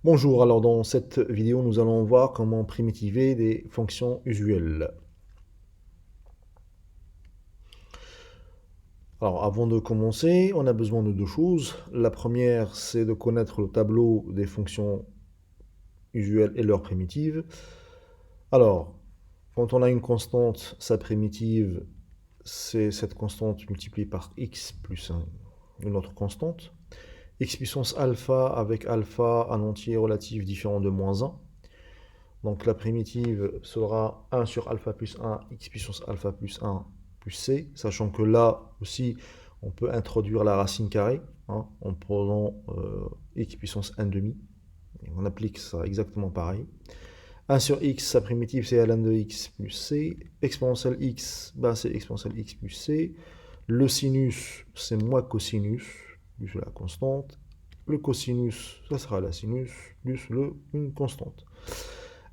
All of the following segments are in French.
Bonjour, alors dans cette vidéo, nous allons voir comment primitiver des fonctions usuelles. Alors avant de commencer, on a besoin de deux choses. La première, c'est de connaître le tableau des fonctions usuelles et leurs primitives. Alors, quand on a une constante, sa primitive, c'est cette constante multipliée par x plus une autre constante. X puissance alpha avec alpha un entier relatif différent de moins 1. Donc la primitive sera 1 sur alpha plus 1, x puissance alpha plus 1 plus c, sachant que là aussi, on peut introduire la racine carrée, en prenant x puissance 1 demi. Et on applique ça exactement pareil. 1 sur x, sa primitive, c'est ln de x plus c. Exponentielle x, c'est exponentielle x plus c. Le sinus, c'est moins cosinus, plus la constante. Le cosinus, ça sera la sinus, plus une constante.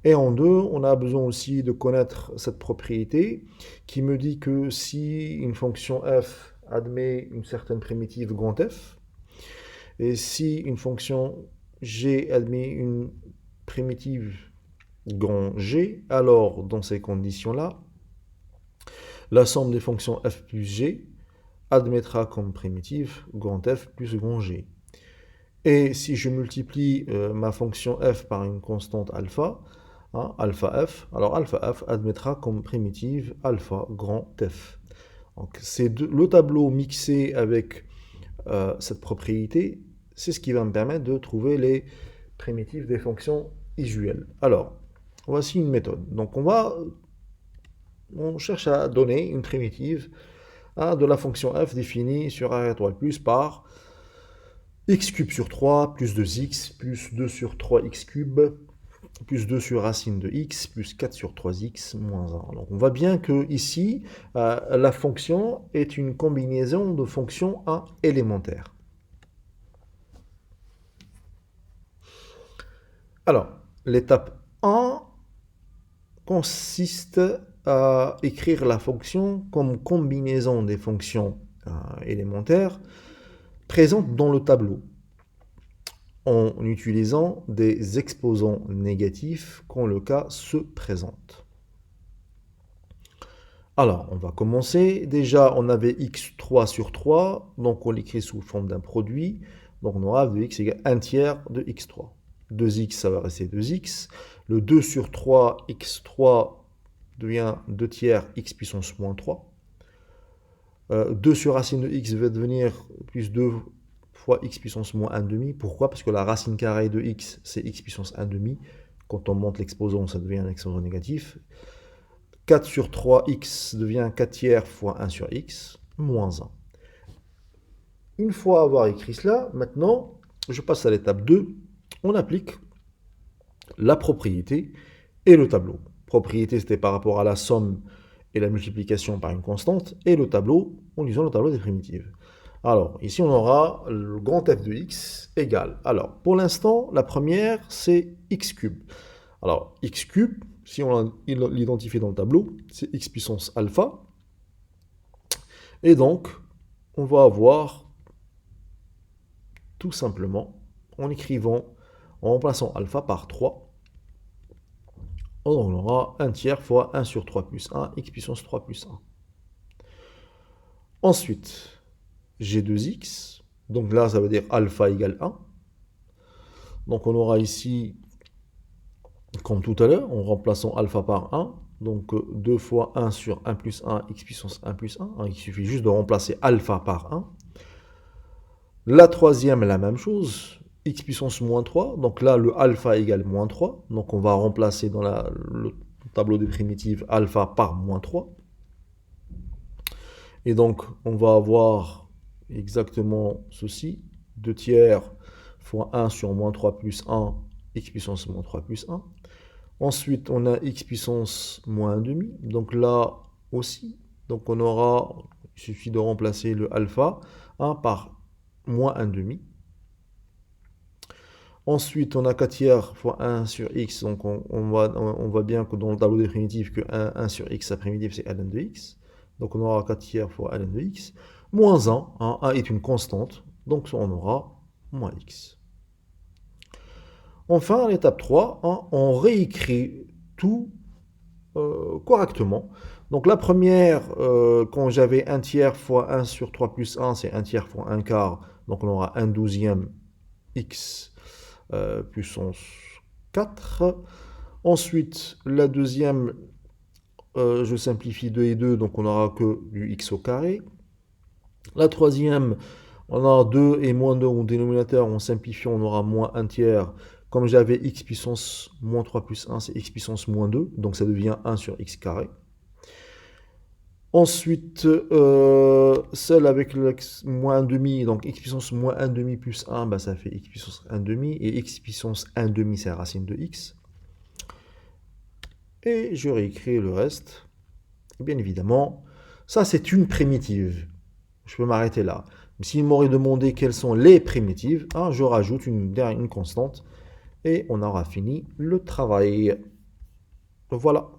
Et en deux, on a besoin aussi de connaître cette propriété qui me dit que si une fonction f admet une certaine primitive grand F, et si une fonction g admet une primitive grand G, alors dans ces conditions-là, la somme des fonctions f plus g admettra comme primitive grand F plus grand G. Et si je multiplie ma fonction f par une constante alpha, alpha f, alors alpha f admettra comme primitive alpha grand F. Donc c'est le tableau mixé avec cette propriété, c'est ce qui va me permettre de trouver les primitives des fonctions usuelles. Alors, voici une méthode. Donc on cherche à donner une primitive de la fonction f définie sur R étoile plus par x cube sur 3 plus 2x plus 2 sur 3x cube plus 2 sur racine de x, plus 4 sur 3x, moins 1. Donc on voit bien que ici, la fonction est une combinaison de fonctions élémentaires. Alors, l'étape 1 consiste à écrire la fonction comme combinaison des fonctions élémentaires présentes dans le tableau, en utilisant des exposants négatifs quand le cas se présente. Alors, on va commencer. Déjà, on avait x3 sur 3, donc on l'écrit sous forme d'un produit. Donc on aura de x égale 1 tiers de x3. 2x, ça va rester 2x. Le 2 sur 3, x3 devient 2 tiers x puissance moins 3. 2 sur racine de x va devenir plus 2 fois x puissance moins 1 demi. Pourquoi? Parce que la racine carrée de x, c'est x puissance 1 demi. Quand on monte l'exposant, ça devient un exposant négatif. 4 sur 3x devient 4 tiers fois 1 sur x, moins 1. Une fois avoir écrit cela, maintenant, je passe à l'étape 2. On applique la propriété et le tableau. Propriété, c'était par rapport à la somme et la multiplication par une constante, et le tableau, en lisant le tableau des primitives. Alors, ici, on aura le grand f de x égale. Alors, pour l'instant, la première, c'est x cube. Alors, x cube, si on l'identifie dans le tableau, c'est x puissance alpha. Et donc, on va avoir tout simplement, en écrivant, en remplaçant alpha par 3, on aura 1 tiers fois 1 sur 3 plus 1, x puissance 3 plus 1. Ensuite, j'ai 2x, donc là, ça veut dire alpha égale 1. Donc on aura ici, comme tout à l'heure, en remplaçant alpha par 1, donc 2 fois 1 sur 1 plus 1, x puissance 1 plus 1. Il suffit juste de remplacer alpha par 1. La troisième, la même chose, x puissance moins 3. Donc là, le alpha égale moins 3. Donc on va remplacer dans le tableau des primitives alpha par moins 3. Et donc on va avoir exactement ceci. 2 tiers fois 1 sur moins 3 plus 1, x puissance moins 3 plus 1. Ensuite, on a x puissance moins 1 demi. Donc là aussi, donc on aura, il suffit de remplacer le alpha par moins 1 demi. Ensuite, on a 4 tiers fois 1 sur x. Donc on voit bien que dans le tableau des primitives, que 1 sur x, sa primitive, c'est ln de x. Donc on aura 4 tiers fois ln de x. Moins 1, 1 est une constante. Donc on aura moins x. Enfin, à l'étape 3, hein, on réécrit tout correctement. Donc la première, quand j'avais 1 tiers fois 1 sur 3 plus 1, c'est 1 tiers fois 1 quart. Donc on aura 1 douzième x puissance 4. Ensuite, la deuxième, je simplifie 2 et 2, donc on n'aura que du x au carré. La troisième, on aura 2 et moins 2 au dénominateur, on simplifie, on aura moins 1 tiers. Comme j'avais x puissance moins 3 plus 1, c'est x puissance moins 2, donc ça devient 1 sur x carré. Ensuite, celle avec le moins 1 demi, donc x puissance moins 1 demi plus 1, bah, ça fait x puissance 1 demi, et x puissance 1 demi, c'est la racine de x. Et je réécris le reste. Et bien évidemment, ça c'est une primitive. Je peux m'arrêter là. S'il m'aurait demandé quelles sont les primitives, hein, je rajoute une constante, et on aura fini le travail. Voilà.